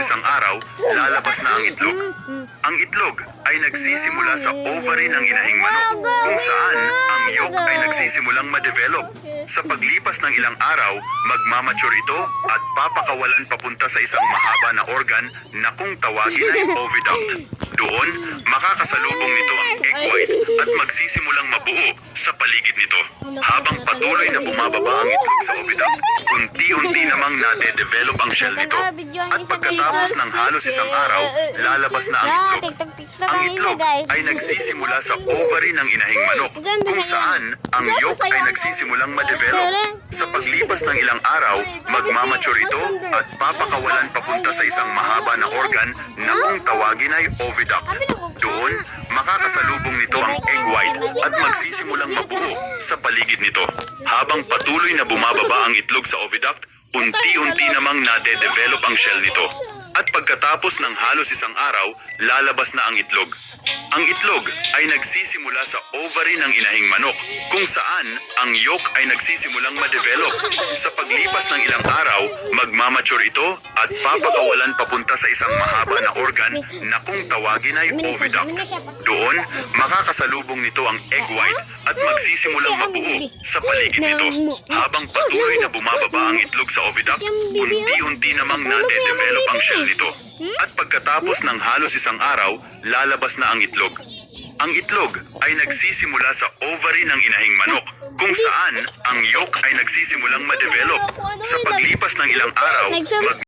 isang araw, lalabas na ang itlog. Ang itlog ay nagsisimula sa ovary ng inahing manok, kung saan ang yolk ay nagsisimulang ma-develop. Sa paglipas ng ilang araw, magmamature ito at papakawalan papunta sa isang mahaba na organ na kung tawagin ay oviduct. Doon, makakasalubong nito ang egg white at magsisimulang mabuo sa paligid nito. Habang patuloy na bumababa ang itlog sa oviduct, unti-unti namang nade-develop ang shell nito. At pagkatapos ng halos isang araw, lalabas na ang itlog. Ang itlog ay nagsisimula sa ovary ng inahing manok, kung saan ang yolk ay nagsisimulang ma-develop. Sa paglipas ng ilang araw, magmamature ito at papakawalan papunta sa isang mahaba na organ na kung tawagin ay oviduct. Doon, makakasalubong nito ang egg white at magsisimulang mabuo sa paligid nito. Habang patuloy na bumababa ang itlog sa oviduct, unti-unti namang nade-develop ang shell nito. At pagkatapos ng halos isang araw, lalabas na ang itlog. Ang itlog ay nagsisimula sa ovary ng inahing manok, kung saan ang yolk ay nagsisimulang ma-develop. Sa paglipas ng ilang araw, magmamature ito at papakawalan papunta sa isang mahaba na organ na kung tawagin ay oviduct. Doon, makakasalubong nito ang egg white at magsisimulang mabuo sa paligid nito. Habang patuloy na bumababa ang itlog sa oviduct, unti-unti namang nade-develop ang shell nito. At pagkatapos ng halos isang araw, lalabas na ang itlog. Ang itlog ay nagsisimula sa ovary ng inahing manok, kung saan ang yolk ay nagsisimulang ma-develop. Sa paglipas ng ilang araw,